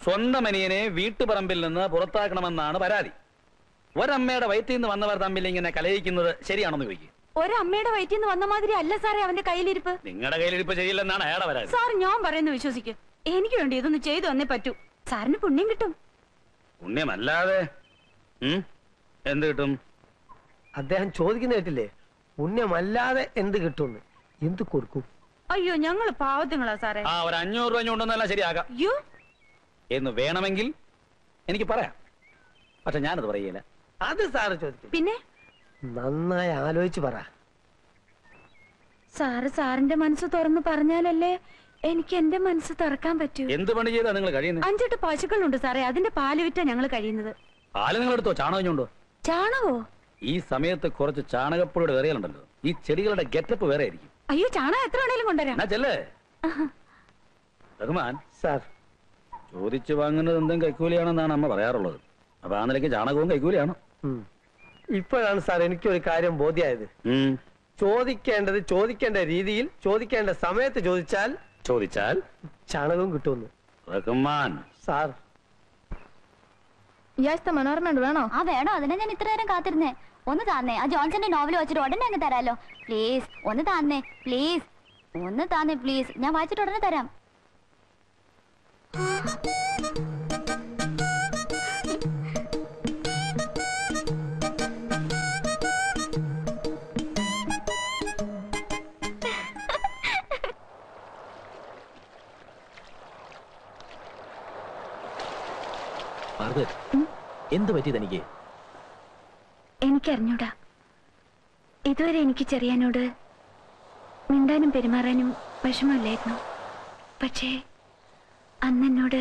സ്വന്തം അനിയനെ വീട്ടുപറമ്പിൽ നിന്ന് പുറത്താക്കണമെന്നാണ് പരാതി. ഒരമ്മയുടെ വയറ്റിൽ നിന്ന് വന്നവർ തമ്മിൽ ഇങ്ങനെ കലയിക്കുന്നത് ശരിയാണെന്ന് ചോദിക്കും. ഒരമ്മയുടെ വയറ്റിൽ നിന്ന് വന്ന മാതിരി അല്ല സാറേ അവന്റെ കയ്യിലിരിപ്പ്. നിങ്ങളുടെ കയ്യിലിരിപ്പ് ശരിയില്ലെന്നാണ് അയാളെ പരാതി. സാർ ഞാൻ പറയുന്നത് വിശ്വസിക്കും. എനിക്ക് വേണ്ടി ഇതൊന്ന് ചെയ്തു തന്നേ പറ്റൂ. സാറിന് പുണ്യം കിട്ടും. പുണ്യമല്ലാതെ എന്ത് കിട്ടും? അദ്ദേഹം ചോദിക്കുന്ന കേട്ടില്ലേ, പുണ്യമല്ലാതെ എന്ത് കിട്ടും? എന്ത് കൊടുക്കും? അയ്യോ ഞങ്ങള് പാവത്തുങ്ങളാ സാറേ. ആ ഒരു 500 രൂപ കൊണ്ടൊന്നല്ല ശരിയാകാം എന്ന് വേണമെങ്കിൽ എനിക്ക് പറയാം. പക്ഷെ ഞാനത് പറയില്ല. അത് സാറ് ചോദിക്കും. പിന്നെ നന്നായി ആലോചിച്ച് പറ. സാറിന്റെ മനസ്സ് തുറന്ന് പറഞ്ഞാലല്ലേ എനിക്ക് എന്റെ മനസ്സ് തുറക്കാൻ പറ്റൂ. എന്ത് പണി ചെയ്താ നിങ്ങൾ കഴിയുന്നത്? 5-8 പശുക്കളുണ്ട് സാറേ. അതിന്റെ പാല് വിറ്റാ ഞങ്ങൾ കഴിയുന്നത്. പാല് നിങ്ങൾ എടുത്തോ? ചാണകഞ്ഞുണ്ടോ? ചാണകോ? ഈ സമയത്ത് കുറച്ച് ചാണകപ്പൊടിയുടെ വേറിയലുണ്ടല്ലോ. ഈ ചെടികളുടെ ഗെറ്റപ്പ് വേറെ ആയിരിക്കും. അയ്യോ ചാണകം എത്ര വേണേലും കൊണ്ടുവരാം. റഹ്മാൻ സാർ, ചോദിച്ചു വാങ്ങുന്നത് എന്തും കൈക്കൂലിയാണെന്നാണ് അമ്മ പറയാറുള്ളത്. അപ്പൊ ആ നിലയ്ക്ക് ചാണകവും കൈക്കൂലിയാണ്. ഇപ്പോഴാണ് സാർ എനിക്കൊരു കാര്യം ബോധ്യമായത്. ചോദിക്കേണ്ടത് ചോദിക്കേണ്ട രീതിയിൽ ചോദിക്കേണ്ട സമയത്ത് ചോദിച്ചാൽ ചാണകവും കിട്ടുമെന്ന്. റഹ്മാൻ സാർ, മനോരമ വേണോ? ആ വേണോ. അതിനെ ഞാൻ ഇത്ര നേരം കാത്തിരുന്നേ. ഒന്ന് താന്നേ. ആ ജോൺസന്റെ നോവൽ വെച്ചിട്ട് ഉടനെ അങ്ങ് തരാലോ. പ്ലീസ് ഒന്ന് താന്നേ. പ്ലീസ് ഒന്ന് താന്നേ. പ്ലീസ് ഞാൻ വായിച്ചിട്ട് ഉടനെ തരാം. എന്ത് പറ്റി തനിക്ക്? എനിക്കറിഞ്ഞൂടാ. ഇതുവരെ എനിക്ക് ചെറിയാനോട് മിണ്ടാനും പെരുമാറാനും വിഷമമില്ലായിരുന്നു. പക്ഷേ അന്നെന്നോട്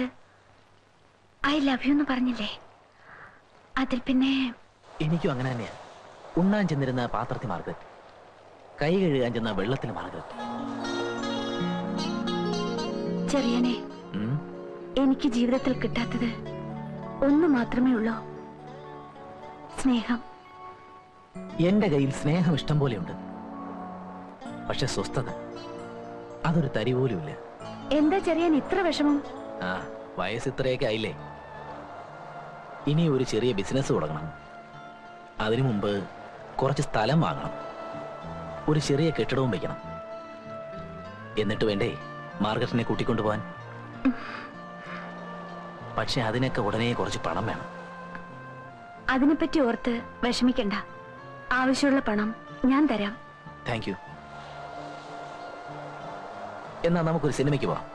ഐ ലവ് യു എന്ന് പറഞ്ഞില്ലേ, അതിൽ പിന്നെ എനിക്കും അങ്ങനെ തന്നെയാ. ഉണ്ണാൻ ചെന്നിരുന്ന പാത്രത്തിൽ മാർഗരറ്റ്, കൈ കഴുകാൻ ചെന്ന വെള്ളത്തിൽ മാർഗരറ്റ്. ചെറിയാനെ, എനിക്ക് ജീവിതത്തിൽ കിട്ടാത്തത് ഒന്ന് മാത്രമേ ഉള്ളൂ, സ്നേഹം. എന്റെ കയ്യിൽ സ്നേഹം ഇഷ്ടം പോലെയുണ്ട്. പക്ഷെ സ്വസ്ഥത അതൊരു തരി പോലുമില്ല. എന്താ ചെറിയാൻ ഇത്ര വിഷമം? ആ, വയസ്സ് ഇത്രയൊക്കെ ആയില്ലേ. ഇനി ഒരു ചെറിയ ബിസിനസ് തുടങ്ങണം. അതിനു മുമ്പ് കുറച്ച് സ്ഥലം വാങ്ങണം. ഒരു ചെറിയ കെട്ടിടവും വയ്ക്കണം. എന്നിട്ട് വേണ്ടേ മാർഗരറ്റിനെ കൂട്ടിക്കൊണ്ടുപോവാൻ. പക്ഷെ അതിനൊക്കെ ഉടനെ കുറച്ച് പണം വേണം. അതിനെപ്പറ്റി ഓർത്ത് വിഷമിക്കണ്ട. ആവശ്യമുള്ള പണം ഞാൻ തരാം. Thank you. എന്നാ നമുക്കൊരു സിനിമയ്ക്ക് പോവാം.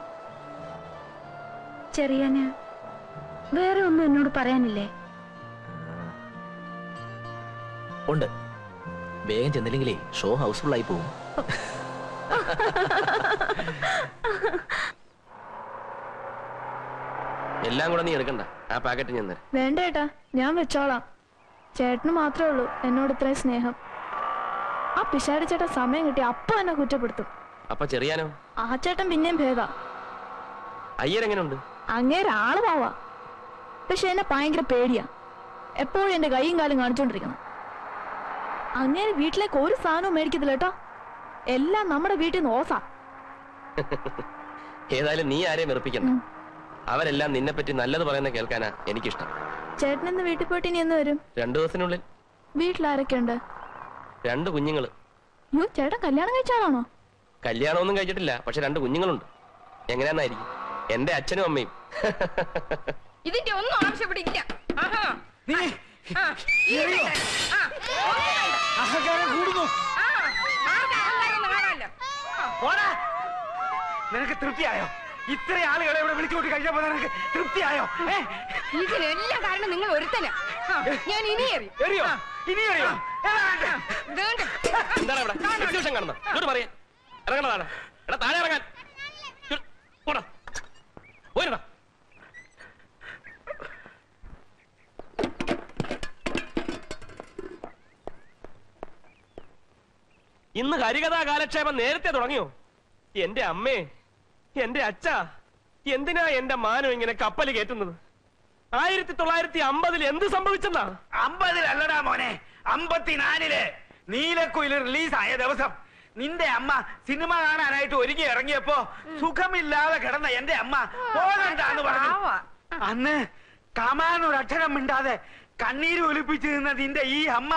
ചെറിയാന് വേറെ ഒന്നും എന്നോട് പറയാനില്ലേ? ഉണ്ട്. വേഗം ചെന്നില്ലെങ്കിലേ ഷോ ഹൗസ്ഫുൾ ആയി പോകും. എല്ലാം കൂടെ നീ എടുക്കണ്ട. ആ പാക്കറ്റ് ഞാൻ തരാം. വേണ്ട ഏട്ടാ, ഞാൻ വെച്ചോളാം. ചേട്ടന് മാത്രമേ ഉള്ളൂ എന്നോട് ഇത്രയും സ്നേഹം. ആ പിശാരി ചേട്ടൻ സമയം കിട്ടി അപ്പൊ എന്നെ കുറ്റപ്പെടുത്തും. അപ്പൊ ചെറിയാനോ? ആ ചേട്ടൻ പിന്നെയും ഭേദാ. അയ്യരെങ്ങനെയുണ്ട്? അങ്ങേരെ ആള് പാവാ. പക്ഷെ എന്നെ ഭയങ്കര പേടിയാ. എപ്പോഴും എന്റെ കൈയും കാലും കാണിച്ചോണ്ടിരിക്കണം. അങ്ങേര് വീട്ടിലേക്ക് ഒരു സാധനവും മേടിക്കത്തില്ല കേട്ടോ. എല്ലാം നമ്മുടെ വീട്ടിൽ നിന്ന് ഓസാ. ഏതായാലും നീ ആരെയും വെറുപ്പിക്കണ്ട. അവരെല്ലാം നിന്നെ പറ്റി നല്ലത് പറയുന്ന കേൾക്കാനാ എനിക്കിഷ്ടം. ചേട്ടനെന്ന് വീട്ടിൽ പോയിട്ട് ഇനി എന്ന് വരും? 2 ദിവസത്തിനുള്ളിൽ. വീട്ടിലാരൊക്കെ ഉണ്ട്? 2 കുഞ്ഞുങ്ങള്. യോ, ചേട്ടൻ കല്യാണം കഴിച്ചാലാണോ? കല്യാണമൊന്നും കഴിച്ചിട്ടില്ല, പക്ഷെ 2 കുഞ്ഞുങ്ങളുണ്ട്. എങ്ങനെയാന്നായിരിക്കും? എന്റെ അച്ഛനും അമ്മയും. ഇതിന്റെ ഒന്നും ആവശ്യപ്പെടില്ല. നിനക്ക് തൃപ്തിയായോ? ഇത്ര ആളുകളെ ഇവിടെ വിളിച്ചുകൂട്ടി കഴിച്ചപ്പോ നിനക്ക് തൃപ്തിയായോ? ഇതിനെല്ലാം കാരണം നിങ്ങൾ ഒരുത്തന. ഞാൻ ഇനി എറിയോ? എന്താണ് ഇവിടെ എക്സിബിഷൻ കാണുന്നത്? ഇങ്ങോട്ട് പറയാ. ഇറങ്ങണതാണ്. എടാ താഴെ ഇറങ്ങാൻ. പോയിരടാ. ഇന്ന് ഹരികഥാ കാലക്ഷേപം നേരത്തെ തുടങ്ങിയോ? എന്റെ അമ്മേ, എന്റെ അച്ഛ, എന്തിനാ എന്റെ മാനം ഇങ്ങനെ കപ്പല് കയറ്റുന്നത്? 1950 എന്ത് സംഭവിച്ചെന്നാ? 50-അല്ലടാ മോനെ, 54 നീലക്കുയിൽ റിലീസായ ദിവസം നിന്റെ അമ്മ സിനിമ കാണാനായിട്ട് ഒരുങ്ങി ഇറങ്ങിയപ്പോ സുഖമില്ലാതെ കിടന്ന എന്റെ അമ്മ പോകണ്ടാന്ന് പറഞ്ഞു. അന്ന് കമാനൊരക്ഷരം മിണ്ടാതെ കണ്ണീര് ഒലിപ്പിച്ചു നിന്ന നിന്റെ ഈ അമ്മ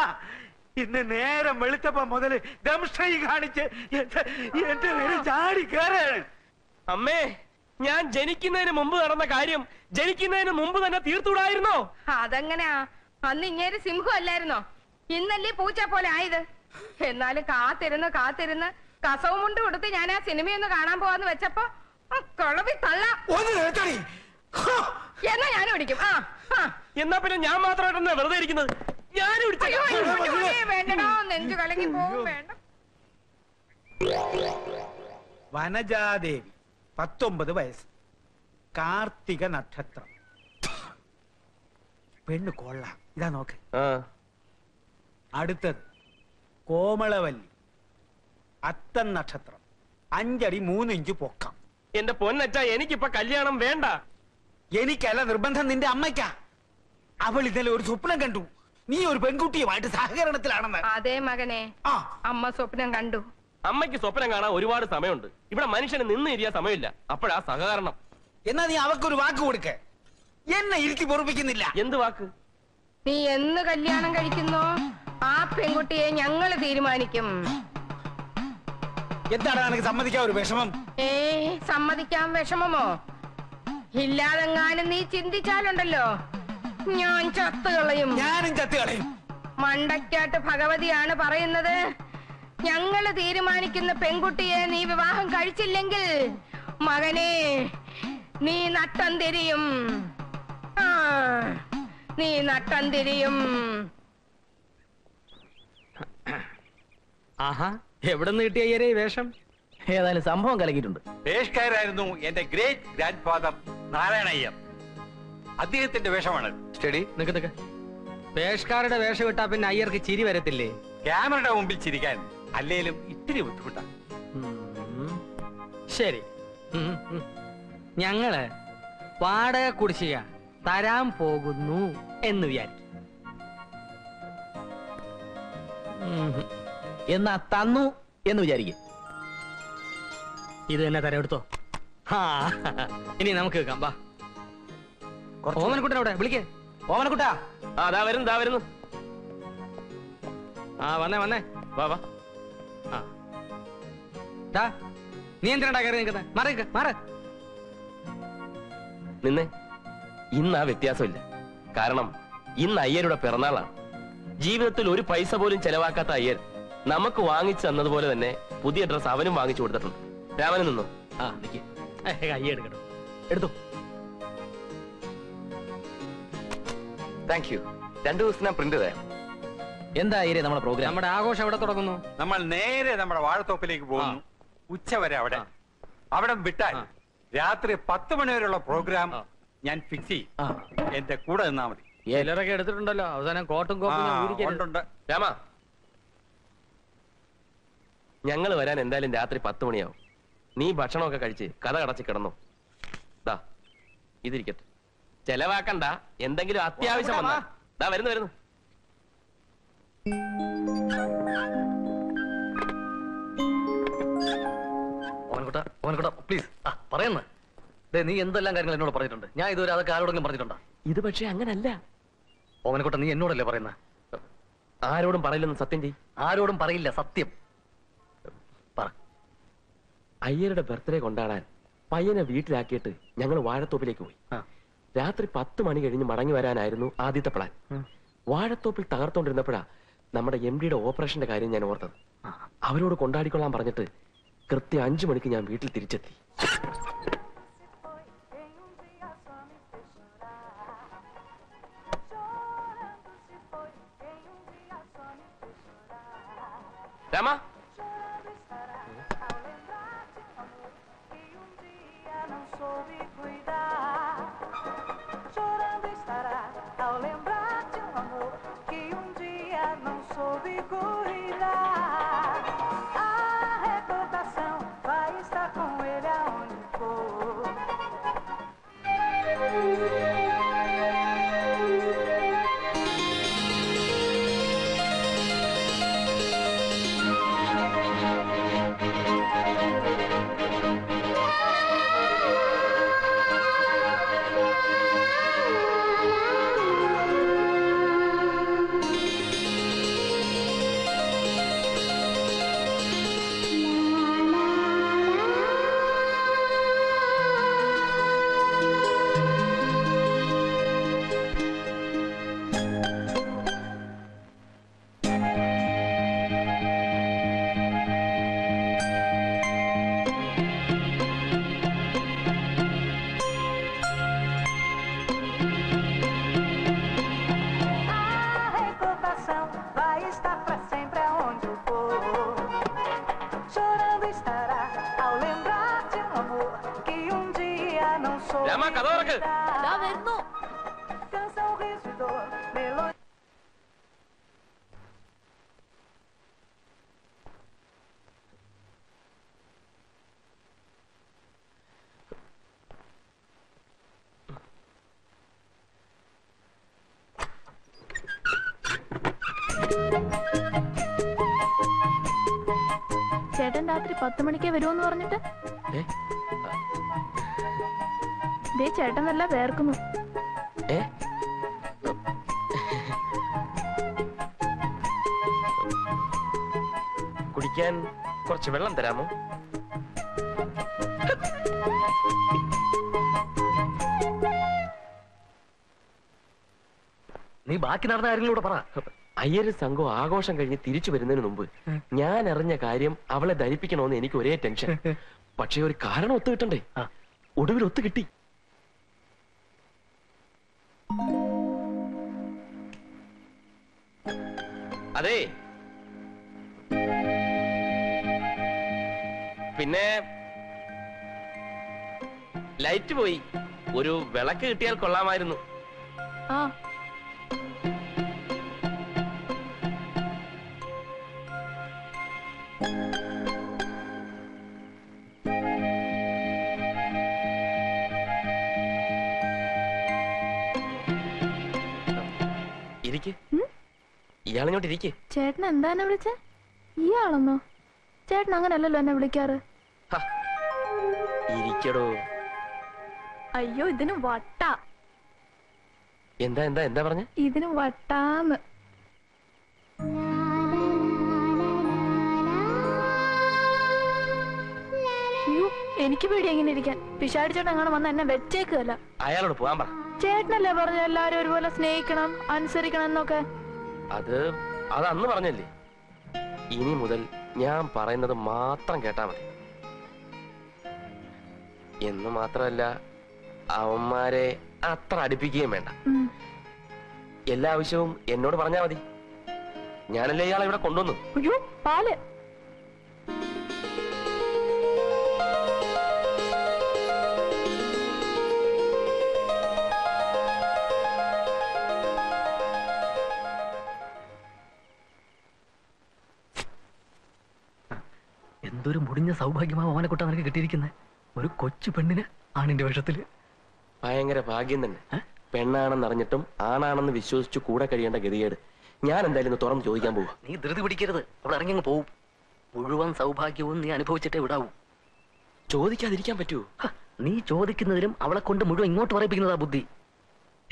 ഇന്ന് നേരം വെളുത്തപ്പോ മുതല് ദംഷ്ട്രൈ കാണിച്ച് എന്റെ നേരെ ചാടി കയറാണ്. അമ്മേ, ഞാൻ ജനിക്കുന്നതിന് മുമ്പ് നടന്ന കാര്യം ജനിക്കുന്നതിന് മുമ്പ് തന്നെ തീർത്തുവിടായിരുന്നോ? അതെങ്ങനെയാ? അന്ന് ഇങ്ങേര് സിംഹം അല്ലായിരുന്നോ? ഇന്നല്ലേ പൂച്ച പോലെ ആയത്. എന്നാലും കാത്തിരുന്ന് കസവും കൊണ്ട് കൊടുത്ത് ഞാൻ ആ സിനിമയൊന്ന് കാണാൻ പോവാന്ന് വെച്ചപ്പോ കുളവി തള്ള. എന്നാ ഞാനും പിടിക്കും. എന്നാ പിന്നെ ഞാൻ മാത്രമായിട്ടെന്നാ വെറുതെ ഇരിക്കുന്നത്? ഞാനും വേണ്ടടോ, നെഞ്ചു കലങ്ങി പോവും. വേണ്ട. വനജാദേവി 19 വയസ്സ്, കാർത്തിക നക്ഷത്രം. പെണ്ണ് കൊള്ളാം. ഇതാ നോക്ക്. അടുത്തത് കോമളവല്ലി, അത്തൻ നക്ഷത്രം, 5 അടി 3 ഇഞ്ച് പൊക്കം. എന്റെ പൊന്നച്ച, എനിക്കിപ്പൊ കല്യാണം വേണ്ട. എനിക്കല്ല നിർബന്ധം, നിന്റെ അമ്മയ്ക്കാ. അവൾ ഇന്നലെ ഒരു സ്വപ്നം കണ്ടു, നീ ഒരു പെൺകുട്ടിയുമായിട്ട് സഹകരണത്തിലാണെന്ന്. അതേ മകനെ, അമ്മ സ്വപ്നം കണ്ടു. അമ്മയ്ക്ക് സ്വപ്നം കാണാൻ ഒരുപാട് സമയമുണ്ട്. ഇവിടെ മനുഷ്യന് നിന്ന് ഇരിയാൻ സമയമില്ല. അപ്പോഴാ സഹകരണം. എന്നാ നീ അവക്കൊരു വാക്ക് കൊടുക്ക. എന്നെ ഇരുത്തി പൊറപ്പിക്കുന്നില്ല. എന്ത് വാക്ക്? നീ എന്ന് കല്യാണം കഴിക്കുന്നോ ആ പെൺകുട്ടിയെ ഞങ്ങൾ തീരുമാനിക്കും. എന്താണ് എനിക്ക് സമ്മതിക്കാൻ ഒരു വിഷമം? സമ്മതിക്കാൻ വിഷമമോ? ഇല്ലാതെങ്ങാനും നീ ചിന്തിച്ചാലുണ്ടല്ലോ ഞാൻ ചത്തുകളയും. ഞാനും ചത്തുകളയും. മണ്ടയ്ക്കാട്ട് ഭഗവതിയാണ് പറയുന്നത്, ഞങ്ങള് തീരുമാനിക്കുന്ന പെൺകുട്ടിയെ നീ വിവാഹം കഴിച്ചില്ലെങ്കിൽ മകനെ നീ നട്ടം തിരിയും. നീ നട്ടം തിരിയും. ആഹാ, എവിടെ നിന്ന് കിട്ടിയ അയ്യരെ വേഷം? ഏതായാലും സംഭവം കലക്കിയിട്ടുണ്ട്. പേഷ്കാരായിരുന്നു എന്റെ ഗ്രേറ്റ് ഗ്രാൻഡ് ഫാദർ നാരായണയ്യർ. അദ്ദേഹത്തിന്റെ വേഷമാണ്. സ്റ്റഡി. നിക്ക് പേഷ്കാരുടെ വേഷം ഇട്ടാ പിന്നെ അയ്യർക്ക് ചിരി വരത്തില്ലേ? ക്യാമറയുടെ മുമ്പിൽ ചിരിക്കാൻ അല്ലേലും ഇത്തിരി ബുദ്ധിമുട്ടാണ്. ശരി, ഞങ്ങള് വാടക കുടിശ്ശിക തരാൻ പോകുന്നു എന്ന് വിചാരിക്കും. എന്നാ തന്നു എന്ന് വിചാരിക്കും. ഇത് തന്നെ തരാം, എടുത്തോ. ഇനി നമുക്ക് കേൾക്കാം. വാ, ഓമനക്കുട്ടനവിടെ വിളിക്കേ. ഓമനക്കുട്ടാ. ദാ വരുന്നു. വന്നേ. വാ. നീ എന്തിനാ കയറി നിൽക്കുന്നത്? മാറ്. നിന്നെ. ഇന്ന് ആ വ്യത്യാസമില്ല. കാരണം ഇന്ന് അയ്യരുടെ പിറന്നാളാണ്. ജീവിതത്തിൽ ഒരു പൈസ പോലും ചെലവാക്കാത്ത അയ്യർ നമുക്ക് വാങ്ങിച്ചു തന്നതുപോലെ തന്നെ പുതിയ ഡ്രസ് അവനും വാങ്ങിച്ചു കൊടുത്തിട്ടുണ്ട്. രാമന് നിന്നോ. കയ്യ എടുക്കട്ടോ. എടുത്തു. Thank you. 2 ദിവസത്തിനാ പ്രിന്റ് തരാം. എന്താ അയ്യരെ നമ്മുടെ പ്രോഗ്രാം? നമ്മുടെ ആഘോഷം എവിടെ തുടങ്ങുന്നു? നമ്മൾ നേരെ നമ്മുടെ വാഴത്തോപ്പിലേക്ക് പോകുന്നു. ഉച്ചവരെ അവിടെ വിട്ടാൽ രാത്രി 10 മണി വരെയുള്ള പ്രോഗ്രാം ഞാൻ ഫിക്സ് ചെയ്യും. എന്റെ കൂടെ നിന്നാ മതി. ചിലരൊക്കെ എടുത്തിട്ടുണ്ടല്ലോ. അവസാനം കോട്ടും കോപ്പും. രാമ, ഞങ്ങൾ വരാൻ എന്തായാലും രാത്രി 10 മണിയാവും. നീ ഭക്ഷണമൊക്കെ കഴിച്ച് കഥ കടച്ച് കിടന്നു. ഇതിരിക്കട്ടെ, ചെലവാക്കണ്ട. എന്തെങ്കിലും അത്യാവശ്യം വന്നാ വരുന്നു. ഓമനക്കുട്ട പ്ലീസ് പറയുന്ന. നീ എന്തെല്ലാം കാര്യങ്ങൾ എന്നോട് പറഞ്ഞിട്ടുണ്ട്. ഞാൻ ഇതുവരെ അതൊക്കെ ആരോടെങ്കിലും പറഞ്ഞിട്ടുണ്ടോ? ഇത് പക്ഷെ അങ്ങനല്ല. ഓമനക്കുട്ട, നീ എന്നോടല്ലേ പറയുന്ന? ആരോടും പറയില്ലെന്ന് സത്യം ചെയ്. ആരോടും പറയില്ല, സത്യം പറ. അയ്യരുടെ ബർത്ത്ഡേ കൊണ്ടാടാൻ പയ്യനെ വീട്ടിലാക്കിയിട്ട് ഞങ്ങൾ വാഴത്തോപ്പിലേക്ക് പോയി. രാത്രി 10 മണി കഴിഞ്ഞ് മടങ്ങി വരാനായിരുന്നു ആദ്യത്തെ പ്ലാൻ. വാഴത്തോപ്പിൽ തകർത്തോണ്ടിരുന്നപ്പോഴാ നമ്മുടെ MDയുടെ ഓപ്പറേഷന്റെ കാര്യം ഞാൻ ഓർത്തത്. അവരോട് കൊണ്ടാടിക്കൊള്ളാൻ പറഞ്ഞിട്ട് കൃത്യം 5 മണിക്ക് ഞാൻ വീട്ടിൽ തിരിച്ചെത്തി. രാമ, തുറക്ക്. ദാ വരുന്നു. ചേട്ടൻ രാത്രി 10 മണിക്കേ വരുമെന്ന് പറഞ്ഞിട്ട് ഏ? ദേ ചേട്ടൻ നല്ല വേർക്കുന്നു. ഏ? കുടിക്കാൻ കുറച്ച് വെള്ളം തരാമോ? നീ ബാക്കി നടന്ന കാര്യങ്ങളൂടെ പറ. അയ്യര് സംഘം ആഘോഷം കഴിഞ്ഞ് തിരിച്ചു വരുന്നതിന് മുമ്പ് ഞാൻ അറിഞ്ഞ കാര്യം അവളെ ധരിപ്പിക്കണമെന്ന് എനിക്ക് ഒരേ ടെൻഷൻ. പക്ഷെ ഒരു കാരണം ഒത്തു കിട്ടണ്ടേ? ഒടുവിൽ ഒത്തു കിട്ടി. അതെ, പിന്നെ ലൈറ്റ് പോയി. ഒരു വിളക്ക് കിട്ടിയാൽ കൊള്ളാമായിരുന്നു. ആ ഇരിക്ക്. ഇയാളിങ്ങോട്ട് ഇരിക്ക്. ചേട്ടൻ എന്താ എന്നെ വിളിച്ചേ? ഇയാളെന്നോ? ചേട്ടൻ അങ്ങനല്ലല്ലോ എന്നെ വിളിക്കാറ്. ഹ, ഇരിക്കടോ. അയ്യോ ഇതിന് വട്ട. എന്താ എന്താ എന്താ പറഞ്ഞ? ഇതിന് വട്ടാന്ന്. അയ്യോ എനിക്ക് പേടി എങ്ങനെ ഇരിക്കാൻ. പിശാടി ചേട്ടൻ അങ്ങനെ വന്ന് എന്നെ വെച്ചേക്കല്ല. അയാളോട് പോവാൻ പറ. ചേട്ടനല്ലേ പറഞ്ഞു എല്ലാരും ഒരുപോലെ സ്നേഹിക്കണം അനുസരിക്കണം എന്നൊക്കെ? അത് അന്ന് പറഞ്ഞല്ലേ. ഇനി മുതൽ ഞാൻ പറയുന്നത് മാത്രം കേട്ടാ മതി. എന്ന് മാത്രമല്ല, അവന്മാരെ അത്ര അടുപ്പിക്കുകയും വേണ്ട. എല്ലാ ആവശ്യവും എന്നോട് പറഞ്ഞാ മതി. ഞാനല്ലേ ഇയാളെ ഇവിടെ കൊണ്ടുവന്നു. അയ്യോ പാല്. എന്തൊരു മുടിഞ്ഞ സൗഭാഗ്യമാവും അവനെ കൊട്ടാ നിനക്ക് കിട്ടിയിരിക്കുന്നത്. ഒരു കൊച്ചു പെണ്ണിന് ആണിന്റെ വേഷത്തില്. ഭയങ്കര ഭാഗ്യം തന്നെ. പെണ്ണാണെന്നറിഞ്ഞിട്ടും ആണാണെന്ന് വിശ്വസിച്ചു കൂടെ കഴിയേണ്ട ഗതികേട്. ഞാൻ എന്തായാലും ഇന്ന് തുറന്ന് ചോദിക്കാൻ പോവാ. നീ ധൃതി പിടിക്കരുത്. അവിടെ ഇറങ്ങി പോവും. മുഴുവൻ സൗഭാഗ്യവും നീ അനുഭവിച്ചിട്ടേ വിടാവൂ. ചോദിക്കാതിരിക്കാൻ പറ്റുമോ? നീ ചോദിക്കുന്നതിലും അവളെ കൊണ്ട് മുഴുവൻ ഇങ്ങോട്ട് പറയിപ്പിക്കുന്നതാ ബുദ്ധി.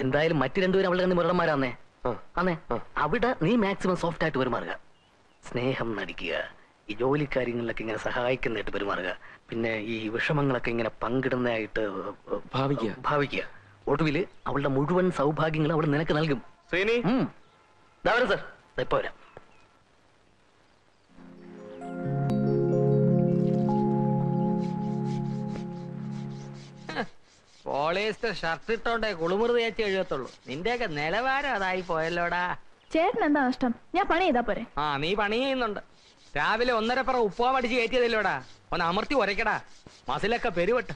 എന്തായാലും മറ്റു രണ്ടുപേരും അവളുടെ കണ്ട് മുരടന്മാരാന്നേ. അന്നേ അവിടെ നീ മാക്സിമം സോഫ്റ്റ് ആയിട്ട് പെരുമാറുക. സ്നേഹം നടിക്കുക. ഈ ജോലി കാര്യങ്ങളിലൊക്കെ ഇങ്ങനെ സഹായിക്കുന്നതായിട്ട് പെരുമാറുക. പിന്നെ ഈ വിഷമങ്ങളൊക്കെ ഇങ്ങനെ പങ്കിടുന്നതായിട്ട് ഭാവിക്കുക. ഒടുവില് അവളുടെ മുഴുവൻ സൗഭാഗ്യങ്ങൾ അവൾ നിനക്ക് നൽകും. ശ്രീനി, വരാം സാർ. ഇപ്പൊ വരാം. പോളിസ്റ്റർ ഷർട്ട് ഇട്ടോണ്ടേ കുളിമുറി തേച്ച് എഴുതത്തുള്ളൂ. നിന്റെയൊക്കെ നിലവാരം അതായി പോയല്ലോടാ. ചേട്ടൻ എന്താ നഷ്ടം? ഞാൻ പണി ചെയ്താ പോരെ? ആ നീ പണി ചെയ്യുന്നുണ്ട്. രാവിലെ 1.5 ഉപ്പുവാ അടിച്ച് കയറ്റിയതല്ലോടാ. ഒന്ന് അമർത്തി ഉരയ്ക്കടാ. മസിലൊക്കെ പെരുവട്ട്.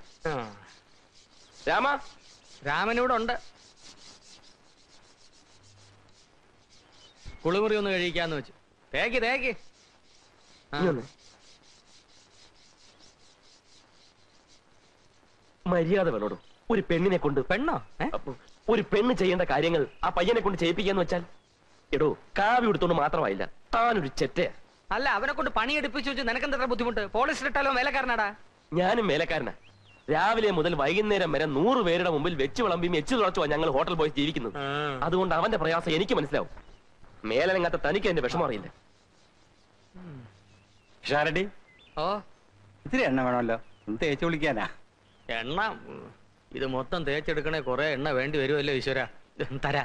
രാമനൂടെ ഉണ്ട്. കുളിമുറി ഒന്ന് കഴിക്കാന്ന് വെച്ചു. തേക്ക് മര്യാദ വേണോടും. ഒരു പെണ്ണിനെ കൊണ്ട് പെണ്ണോ? ഒരു പെണ്ണ് ചെയ്യേണ്ട കാര്യങ്ങൾ ആ പയ്യനെ കൊണ്ട് ചെയ്യിപ്പിക്കാന്ന് വെച്ചാൽ, എടോ കാവി എടുത്തോണ്ട് മാത്രമായില്ല, താനൊരു ചെറ്റയാ. അല്ല, അവനെ കൊണ്ട് പണി എടുപ്പിച്ചു വെച്ച് നിനക്കെന്താ ബുദ്ധിമുട്ട്? പോളിസ്റ്റർ ഇട്ടാലോ വേലക്കാരനാടാ. ഞാനും വേലക്കാരനാ. രാവിലെ മുതൽ വൈകുന്നേരം വരെ 100 പേരുടെ മുമ്പിൽ വെച്ച് വിളമ്പിയും എച്ചു തുളച്ചുവാ ഞങ്ങൾ ഹോട്ടൽ പോയി ജീവിക്കുന്നത്. അതുകൊണ്ട് അവന്റെ പ്രയാസം എനിക്ക് മനസ്സിലാവും. മേലനങ്ങാത്ത തനിക്ക് എന്റെ വിഷമം അറിയില്ല. ഷാരടി, ഓ ഇത്തിരി എണ്ണ വേണമല്ലോ. ഒന്ന് തേച്ച് വിളിക്കാനാ. എണ്ണ ഇത് മൊത്തം തേച്ചെടുക്കണേ കുറെ എണ്ണ വേണ്ടി വരുമല്ലോ ഈശ്വര. തരാ.